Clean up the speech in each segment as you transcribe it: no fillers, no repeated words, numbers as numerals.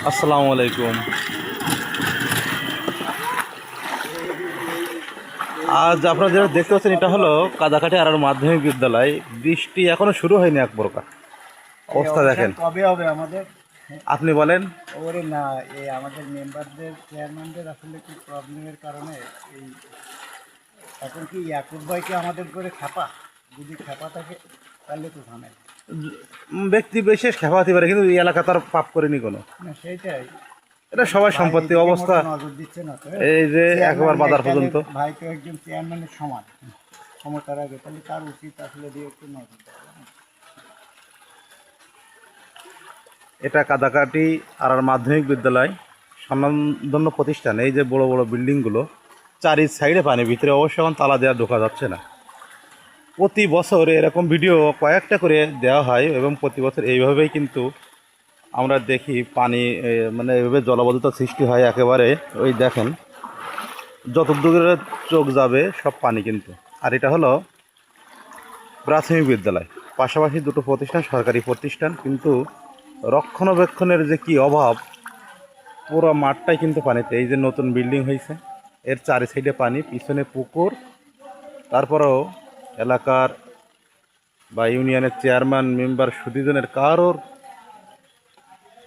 আসসালামু আলাইকুম। আজ আপনারা যেটা দেখতে পাচ্ছেন এটা হলো কাদাকাটি আরআর মাধ্যমিক বিদ্যালয়। বৃষ্টি এখনো শুরু হয়নি এক প্রকার। অবস্থা দেখেন। কবে হবে আমাদের? আপনি বলেন। ওরে না, এই আমাদের মেম্বারদের চেয়ারম্যানদের আসলে কি প্রবলেমের কারণে এই এখন কি ইয়াকুব ভাইকে আমাদের করে খেপা, যদি খেপা থাকে তাহলে তো ঝামেলা ব্যক্তি বিশেষ খেপা হতে পারে, কিন্তু এই এলাকা তার পাপ করেনি কোনো। না, সেইটাই। এটা সবাই সম্পত্তি এদিকে অবস্থা। মোটেও নজর দিচ্ছে না তো। এই যে একবার বাজার পর্যন্ত ভাই তো একজন চেয়ারম্যানের সমান ক্ষমতার আগে, তাহলে তার উচিত আসলে দিয়ে একটু নজর দেওয়া। এটা কাদাকাটি আরআর মাধ্যমিক বিদ্যালয়, স্বনামধন্য প্রতিষ্ঠান। এই যে বড় বড় বিল্ডিংগুলো, চারি সাইডে পানি, ভিতরে অবশ্য এখন তালা দেওয়া ঢোকা যাচ্ছে না। প্রতি বছর এরকম ভিডিও কয়েকটা করে দেওয়া হয় এবং প্রতি বছর এইভাবেই কিন্তু আমরা দেখি পানি মানে এভাবে জলাবদ্ধতা সৃষ্টি হয় একেবারে। ওই দেখেন যত দূরে চোখ যাবে সব পানি কিন্তু। আর এটা হলো প্রাথমিক বিদ্যালয়, পাশাপাশি দুটো প্রতিষ্ঠান সরকারি প্রতিষ্ঠান, কিন্তু রক্ষণাবেক্ষণের যে কি অভাব, পুরো মাঠটাই কিন্তু পানিতে। এই যে নতুন বিল্ডিং হয়েছে, এর চারি সাইডে পানি, পিছনে পুকুর। তারপরেও এলাকার বা ইউনিয়নের চেয়ারম্যান মেম্বার সুদীজনের কারোর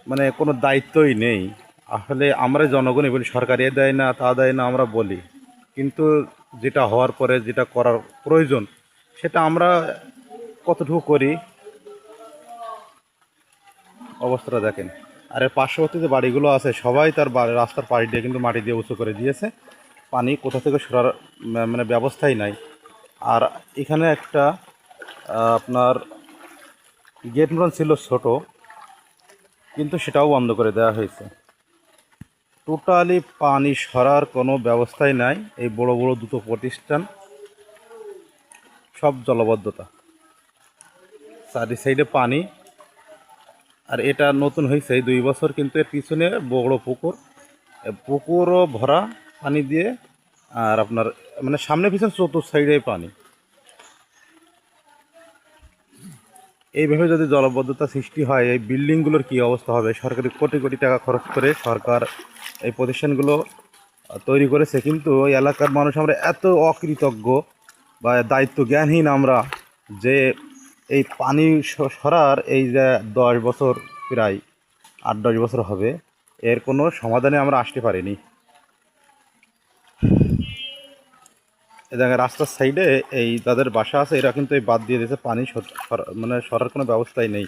মানে কোনো দায়িত্বই নেই। আসলে আমরা জনগণই বলি সরকার এ দেয় না তা দেয় না আমরা বলি, কিন্তু যেটা হওয়ার পরে যেটা করার প্রয়োজন সেটা আমরা কতটুকু করি। অবস্থাটা দেখেন। আর এর পার্শ্ববর্তী যে বাড়িগুলো আছে সবাই তার রাস্তার পাড়ি দিয়ে কিন্তু মাটি দিয়ে উঁচু করে দিয়েছে। পানি কোথা থেকে সরার মানে ব্যবস্থাই নাই। আর এখানে একটা আপনার গেট মতন ছিল ছোট, কিন্তু সেটাও বন্ধ করে দেওয়া হয়েছে। টোটালি পানি সরার কোনো ব্যবস্থাই নাই। এই বড় বড় দুটো প্রতিষ্ঠান সব জলবদ্ধতা, চারি সাইডে পানি। আর এটা নতুন হয়েছে এই 2 বছর, কিন্তু এর পিছনে বড় পুকুর, পুকুরও ভরা পানি দিয়ে। আর আপনার মানে সামনে পিছনে চতুর্থ সাইডে পানি। এইভাবে যদি জলবদ্ধতা সৃষ্টি হয়, এই বিল্ডিংগুলোর কী অবস্থা হবে? সরকারি কোটি কোটি টাকা খরচ করে সরকার এই প্রতিষ্ঠানগুলো তৈরি করেছে, কিন্তু ওই এলাকার মানুষ আমরা এত অকৃতজ্ঞ বা দায়িত্ব জ্ঞানহীন আমরা, যে এই পানি সরার এই যে 10 বছর, প্রায় 8-10 বছর হবে, এর কোনো সমাধানে আমরা আসতে পারিনি। এই জায়গায় রাস্তার সাইডে এই তাদের বাসা আছে, এরা কিন্তু এই বাদ দিয়ে দিয়েছে, পানি মানে সরার কোনো ব্যবস্থাই নেই।